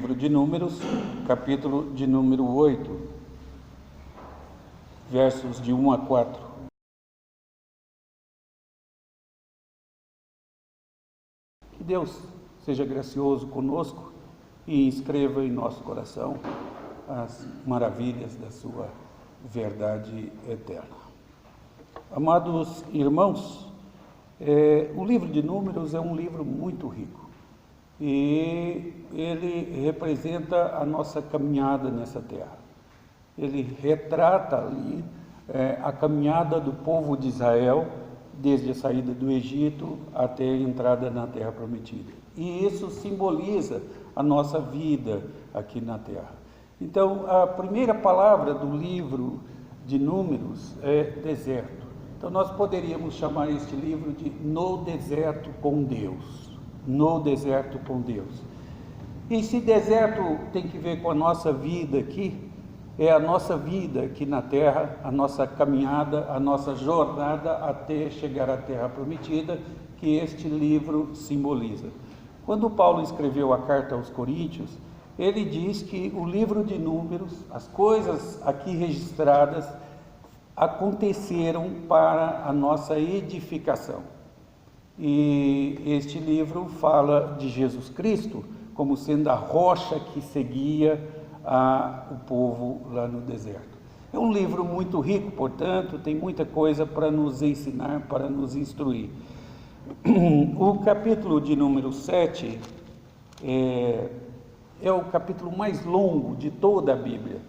livro de Números, capítulo de número 8, versos de 1 a 4. Que Deus seja gracioso conosco e escreva em nosso coração as maravilhas da sua verdade eterna. Amados irmãos, o livro de Números é um livro muito rico e ele representa a nossa caminhada nessa terra. Ele retrata ali a caminhada do povo de Israel desde a saída do Egito até a entrada na Terra Prometida. E isso simboliza a nossa vida aqui na Terra. Então, a primeira palavra do livro de Números é deserto. Então, nós poderíamos chamar este livro de No Deserto com Deus. No Deserto com Deus. E se deserto tem que ver com a nossa vida aqui, é a nossa vida aqui na Terra, a nossa caminhada, a nossa jornada até chegar à Terra Prometida, que este livro simboliza. Quando Paulo escreveu a carta aos Coríntios, ele diz que o livro de Números, as coisas aqui registradas, aconteceram para a nossa edificação. E este livro fala de Jesus Cristo como sendo a rocha que seguia o povo lá no deserto. É um livro muito rico, portanto, tem muita coisa para nos ensinar, para nos instruir. O capítulo de número 7 é o capítulo mais longo de toda a Bíblia,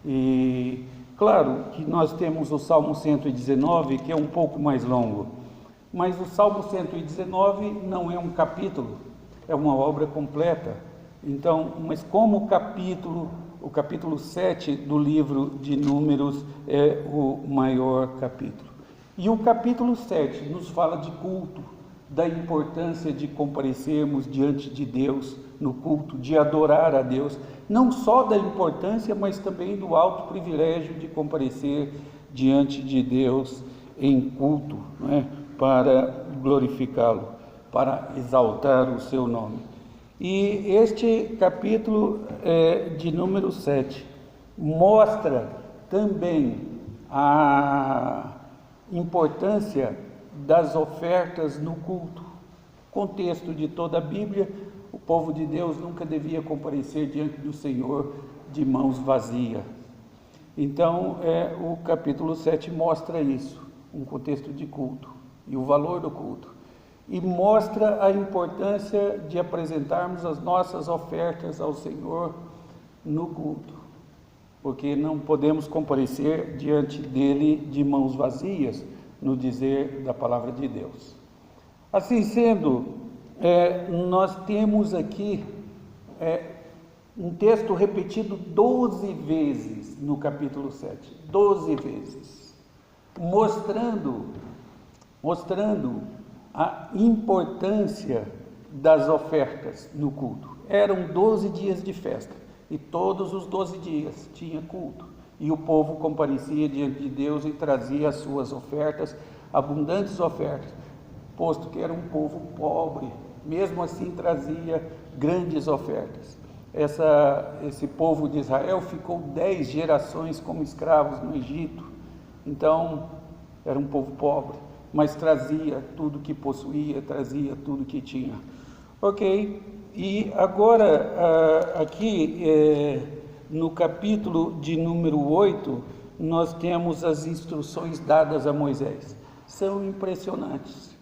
E claro que nós temos o Salmo 119, que é um pouco mais longo, mas o Salmo 119 não é um capítulo, é uma obra completa. Então, mas como o capítulo 7 do livro de Números é o maior capítulo. E o capítulo 7 nos fala de culto, da importância de comparecermos diante de Deus no culto, de adorar a Deus, não só da importância, mas também do alto privilégio de comparecer diante de Deus em culto, não é? Para glorificá-lo, para exaltar o seu nome. E este capítulo de número 7 mostra também a importância das ofertas no culto. Contexto de toda a Bíblia, o povo de Deus nunca devia comparecer diante do Senhor de mãos vazias. Então, o capítulo 7 mostra isso, um contexto de culto e o valor do culto. E mostra a importância de apresentarmos as nossas ofertas ao Senhor no culto, porque não podemos comparecer diante dele de mãos vazias, no dizer da palavra de Deus. Assim sendo, nós temos aqui um texto repetido 12 vezes no capítulo 7, 12 vezes, mostrando a importância das ofertas no culto. Eram 12 dias de festa, e todos os 12 dias tinha culto, e o povo comparecia diante de Deus e trazia as suas ofertas, abundantes ofertas, posto que era um povo pobre, mesmo assim trazia grandes ofertas. Esse povo de Israel ficou 10 gerações como escravos no Egito, então era um povo pobre, mas trazia tudo que possuía, trazia tudo que tinha. Ok, e agora aqui no capítulo de número 8, nós temos as instruções dadas a Moisés. São impressionantes.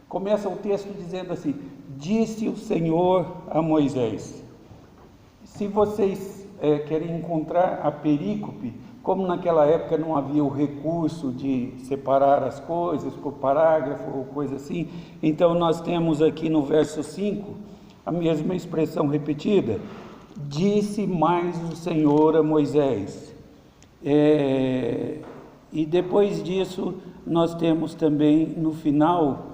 Começa o texto dizendo assim: disse o Senhor a Moisés. Se vocês querem encontrar a perícope, como naquela época não havia o recurso de separar as coisas por parágrafo ou coisa assim, então nós temos aqui no verso 5 a mesma expressão repetida: disse mais o Senhor a Moisés. E depois disso nós temos também no final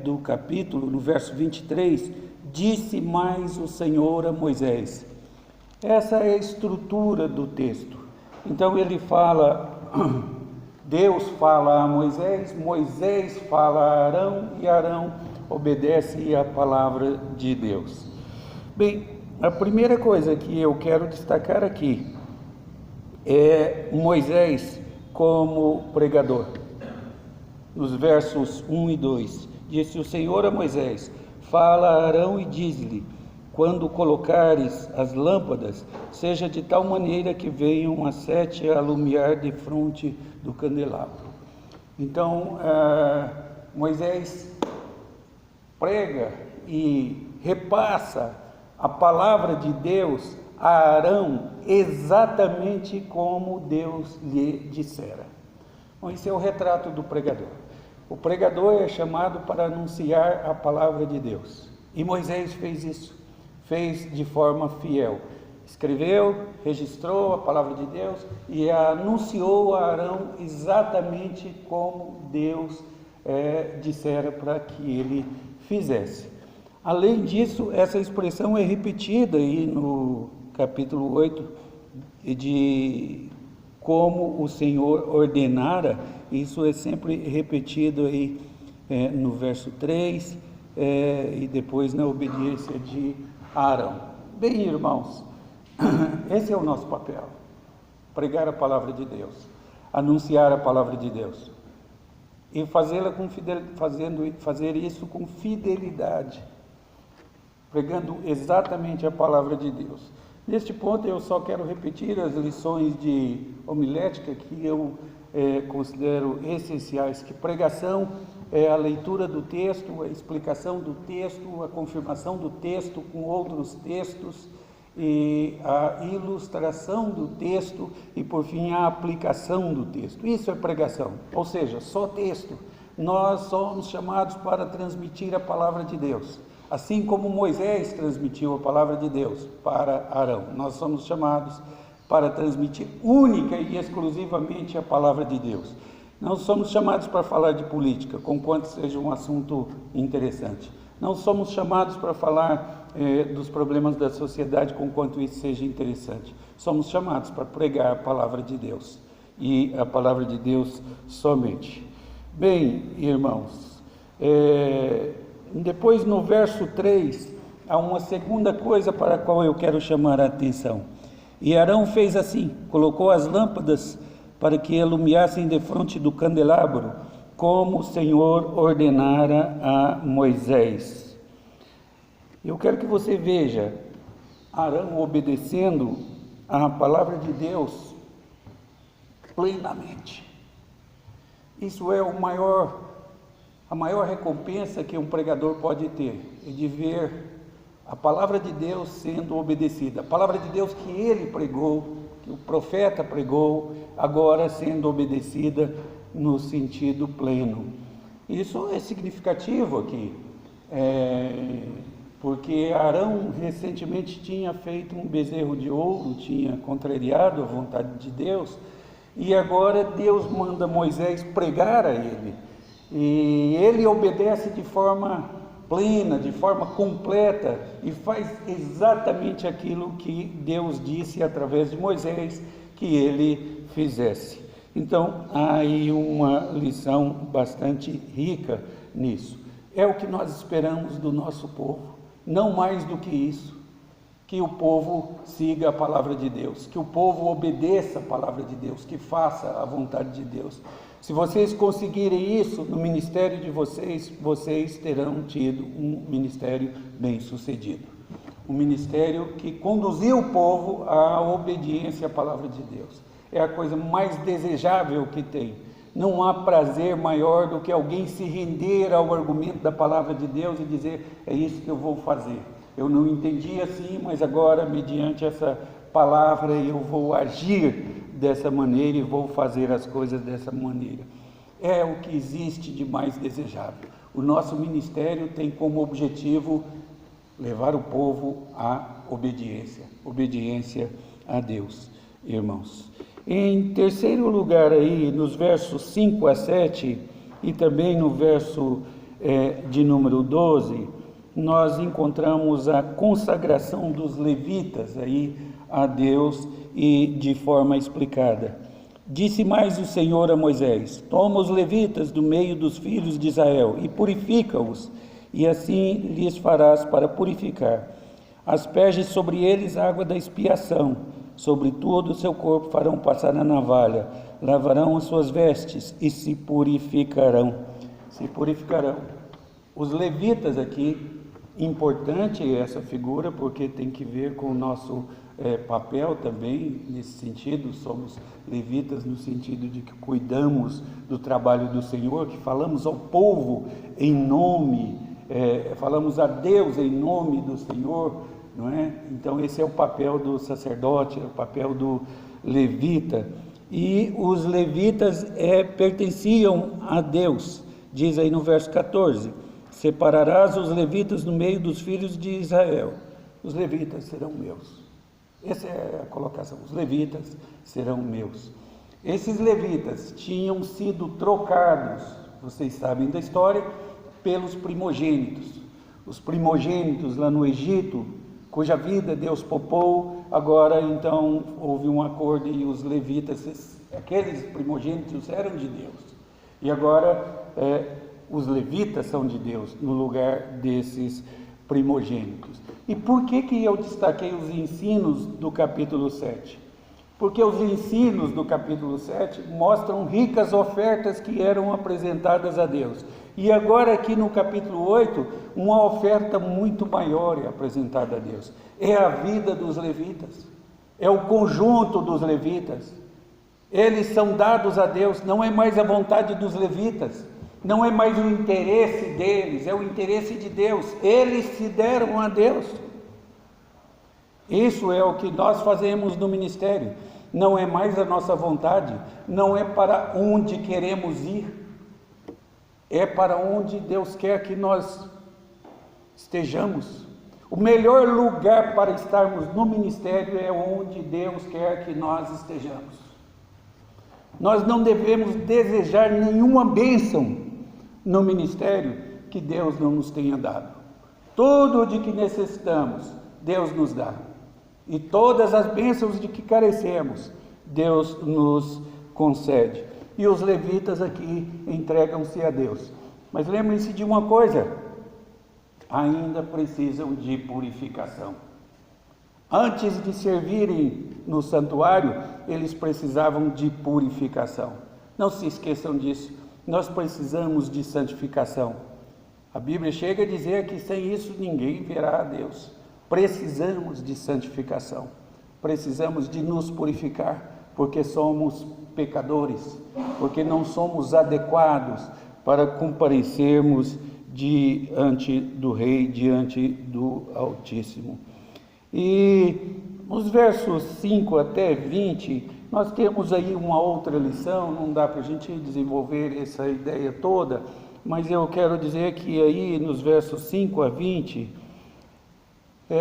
do capítulo, no verso 23, disse mais o Senhor a Moisés. Essa é a estrutura do texto. Então ele fala, Deus fala a Moisés, Moisés fala a Arão, e Arão obedece à palavra de Deus. Bem, a primeira coisa que eu quero destacar aqui é Moisés como pregador. Nos versos 1 e 2, disse o Senhor a Moisés: fala a Arão e diz-lhe: quando colocares as lâmpadas, seja de tal maneira que venham as 7 a alumiar defronte do candelabro. Então, Moisés prega e repassa a palavra de Deus a Arão exatamente como Deus lhe dissera. Bom, esse é o retrato do pregador. O pregador é chamado para anunciar a palavra de Deus. E Moisés fez isso, fez de forma fiel. Escreveu, registrou a palavra de Deus e a anunciou a Arão exatamente como Deus dissera para que ele fizesse. Além disso, essa expressão é repetida aí no capítulo 8, de como o Senhor ordenara. Isso é sempre repetido aí no verso 3 e depois na obediência de Arão. Bem, irmãos, esse é o nosso papel: pregar a palavra de Deus, anunciar a palavra de Deus e fazer isso com fidelidade, pregando exatamente a palavra de Deus. Neste ponto eu só quero repetir as lições de homilética que eu considero essenciais, que pregação é a leitura do texto, a explicação do texto, a confirmação do texto com outros textos, e a ilustração do texto e, por fim, a aplicação do texto. Isso é pregação, ou seja, só texto. Nós somos chamados para transmitir a palavra de Deus, assim como Moisés transmitiu a palavra de Deus para Arão. Nós somos chamados para transmitir única e exclusivamente a palavra de Deus. Não somos chamados para falar de política, conquanto seja um assunto interessante. Não somos chamados para falar dos problemas da sociedade, conquanto isso seja interessante. Somos chamados para pregar a palavra de Deus, e a palavra de Deus somente. Bem, irmãos, depois no verso 3, há uma segunda coisa para a qual eu quero chamar a atenção. E Arão fez assim, colocou as lâmpadas para que alumiassem defronte do candelabro, como o Senhor ordenara a Moisés. Eu quero que você veja Arão obedecendo a palavra de Deus plenamente. Isso é a maior recompensa que um pregador pode ter, é de ver a palavra de Deus sendo obedecida. A palavra de Deus que ele pregou, que o profeta pregou, agora sendo obedecida no sentido pleno. Isso é significativo aqui, porque Arão recentemente tinha feito um bezerro de ouro, tinha contrariado a vontade de Deus, e agora Deus manda Moisés pregar a ele, e ele obedece de forma plena, de forma completa, e faz exatamente aquilo que Deus disse através de Moisés que ele fizesse. Então, há aí uma lição bastante rica nisso. É o que nós esperamos do nosso povo. Não mais do que isso, que o povo siga a palavra de Deus, que o povo obedeça a palavra de Deus, que faça a vontade de Deus. Se vocês conseguirem isso no ministério de vocês, vocês terão tido um ministério bem-sucedido. Um ministério que conduziu o povo à obediência à palavra de Deus. É a coisa mais desejável que tem. Não há prazer maior do que alguém se render ao argumento da palavra de Deus e dizer: é isso que eu vou fazer. Eu não entendi assim, mas agora, mediante essa palavra, eu vou agir dessa maneira e vou fazer as coisas dessa maneira. É o que existe de mais desejável. O nosso ministério tem como objetivo levar o povo à obediência a Deus, irmãos. Em terceiro lugar aí, nos versos 5 a 7 e também no verso de número 12, nós encontramos a consagração dos levitas aí a Deus e de forma explicada. Disse mais o Senhor a Moisés: toma os levitas do meio dos filhos de Israel e purifica-os, e assim lhes farás para purificar. Asperges sobre eles a água da expiação, sobre todo o seu corpo farão passar a navalha, lavarão as suas vestes e se purificarão. Se purificarão. Os levitas aqui, importante essa figura, porque tem que ver com o nosso papel também, nesse sentido, somos levitas no sentido de que cuidamos do trabalho do Senhor, que falamos ao povo em nome, falamos a Deus em nome do Senhor, não é? Então esse é o papel do sacerdote, é o papel do levita, e os levitas pertenciam a Deus, diz aí no verso 14, separarás os levitas no meio dos filhos de Israel, os levitas serão meus. Essa é a colocação, os levitas serão meus. Esses levitas tinham sido trocados, vocês sabem da história, pelos primogênitos. Os primogênitos lá no Egito, cuja vida Deus poupou, agora então houve um acordo e os levitas, aqueles primogênitos eram de Deus. E agora os levitas são de Deus no lugar desses primogênitos. E por que eu destaquei os ensinos do capítulo 7? Porque os ensinos do capítulo 7 mostram ricas ofertas que eram apresentadas a Deus. E agora aqui no capítulo 8, uma oferta muito maior é apresentada a Deus. É a vida dos levitas, é o conjunto dos levitas. Eles são dados a Deus, não é mais a vontade dos levitas, não é mais o interesse deles, é o interesse de Deus. Eles se deram a Deus. Isso é o que nós fazemos no ministério. Não é mais a nossa vontade, não é para onde queremos ir, é para onde Deus quer que nós estejamos. O melhor lugar para estarmos no ministério é onde Deus quer que nós estejamos. Nós não devemos desejar nenhuma bênção no ministério que Deus não nos tenha dado. Tudo de que necessitamos, Deus nos dá. E todas as bênçãos de que carecemos, Deus nos concede. E os levitas aqui entregam-se a Deus. Mas lembrem-se de uma coisa, ainda precisam de purificação. Antes de servirem no santuário, eles precisavam de purificação. Não se esqueçam disso. Nós precisamos de santificação. A Bíblia chega a dizer que sem isso ninguém verá a Deus. Precisamos de santificação. Precisamos de nos purificar, porque somos pecadores, porque não somos adequados para comparecermos diante do Rei, diante do Altíssimo. E nos versos 5 até 20, nós temos aí uma outra lição, não dá para a gente desenvolver essa ideia toda, mas eu quero dizer que aí nos versos 5 a 20,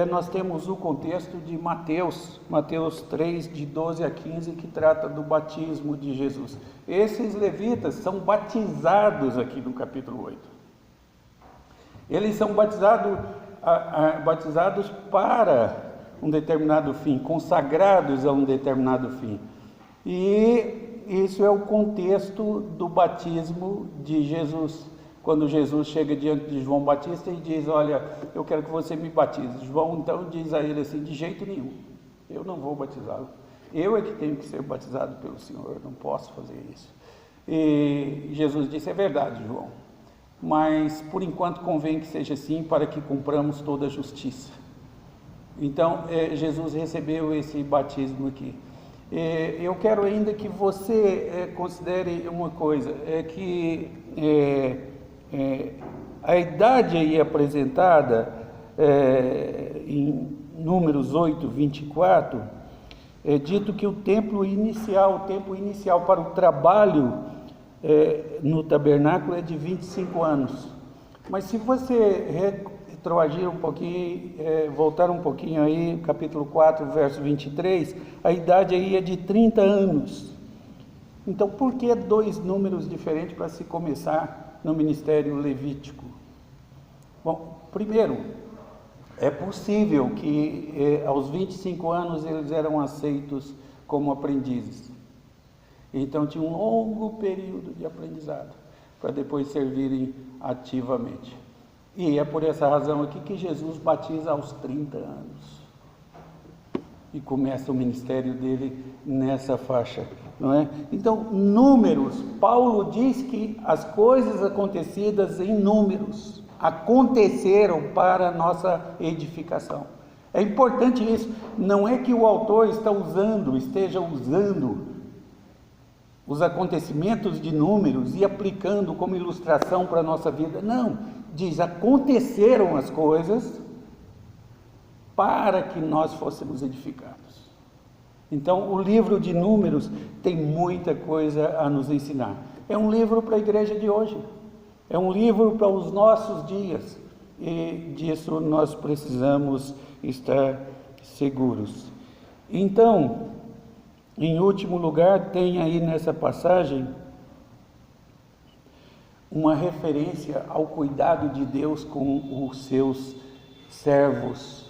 nós temos o contexto de Mateus 3, de 12 a 15, que trata do batismo de Jesus. Esses levitas são batizados aqui no capítulo 8. Eles são batizados para um determinado fim, consagrados a um determinado fim. E isso é o contexto do batismo de Jesus. Quando Jesus chega diante de João Batista e diz, olha, eu quero que você me batize. João então diz a ele assim, de jeito nenhum, eu não vou batizá-lo. Eu é que tenho que ser batizado pelo Senhor, não posso fazer isso. E Jesus disse, é verdade, João, mas por enquanto convém que seja assim para que cumpramos toda a justiça. Então, Jesus recebeu esse batismo aqui. Eu quero ainda que você considere uma coisa, que a idade aí apresentada em Números 8, 24, é dito que o tempo inicial para o trabalho no tabernáculo é de 25 anos. Mas se você retroagir um pouquinho, voltar um pouquinho aí, capítulo 4, verso 23, a idade aí é de 30 anos. Então, por que dois números diferentes para se começar no ministério levítico? Bom, primeiro, é possível que aos 25 anos eles eram aceitos como aprendizes. Então tinha um longo período de aprendizado, para depois servirem ativamente. E é por essa razão aqui que Jesus batiza aos 30 anos. E começa o ministério dele nessa faixa, não é? Então, números, Paulo diz que as coisas acontecidas em números aconteceram para a nossa edificação. É importante isso, não é que o autor esteja usando os acontecimentos de números e aplicando como ilustração para a nossa vida, não, diz, aconteceram as coisas para que nós fôssemos edificados. Então, o livro de Números tem muita coisa a nos ensinar. É um livro para a igreja de hoje, é um livro para os nossos dias, e disso nós precisamos estar seguros. Então, em último lugar, tem aí nessa passagem uma referência ao cuidado de Deus com os seus servos.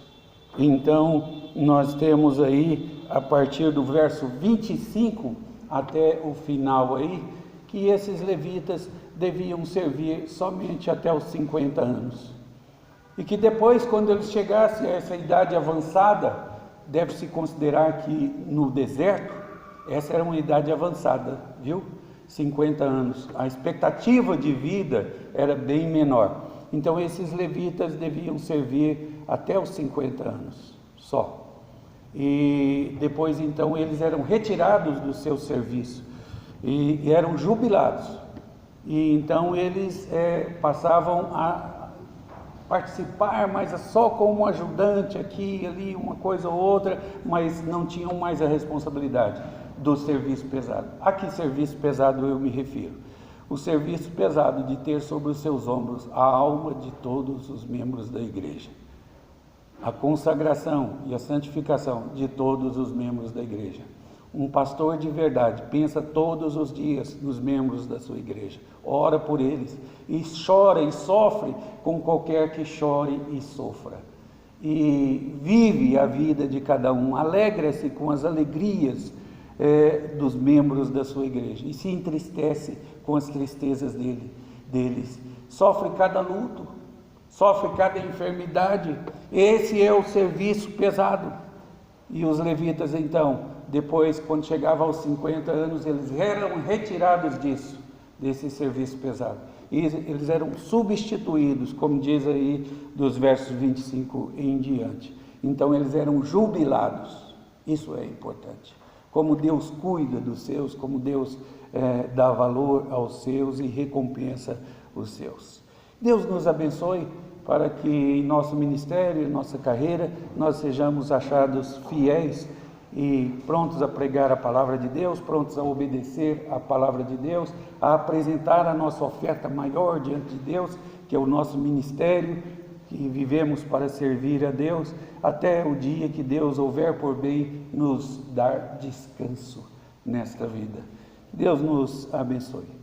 Então, nós temos aí, a partir do verso 25 até o final aí, que esses levitas deviam servir somente até os 50 anos. E que depois, quando eles chegassem a essa idade avançada, deve-se considerar que no deserto, essa era uma idade avançada, viu? 50 anos. A expectativa de vida era bem menor. Então, esses levitas deviam servir até os 50 anos só. E depois, então, eles eram retirados do seu serviço e eram jubilados. E então, eles passavam a participar, mas só como ajudante aqui e ali, uma coisa ou outra, mas não tinham mais a responsabilidade do serviço pesado. A que serviço pesado eu me refiro? O serviço pesado de ter sobre os seus ombros a alma de todos os membros da igreja. A consagração e a santificação de todos os membros da igreja. Um pastor de verdade pensa todos os dias nos membros da sua igreja, ora por eles e chora e sofre com qualquer que chore e sofra. E vive a vida de cada um, alegra-se com as alegrias dos membros da sua igreja e se entristece com as tristezas deles. Sofre cada luto, sofre cada enfermidade. Esse é o serviço pesado. E os levitas, então, depois, quando chegava aos 50 anos, eles eram retirados desse serviço pesado. E eles eram substituídos, como diz aí dos versos 25 em diante. Então, eles eram jubilados. Isso é importante. Como Deus cuida dos seus, como Deus dá valor aos seus e recompensa os seus. Deus nos abençoe para que em nosso ministério, em nossa carreira, nós sejamos achados fiéis e prontos a pregar a palavra de Deus, prontos a obedecer a palavra de Deus, a apresentar a nossa oferta maior diante de Deus, que é o nosso ministério, que vivemos para servir a Deus, até o dia que Deus houver por bem nos dar descanso nesta vida. Deus nos abençoe.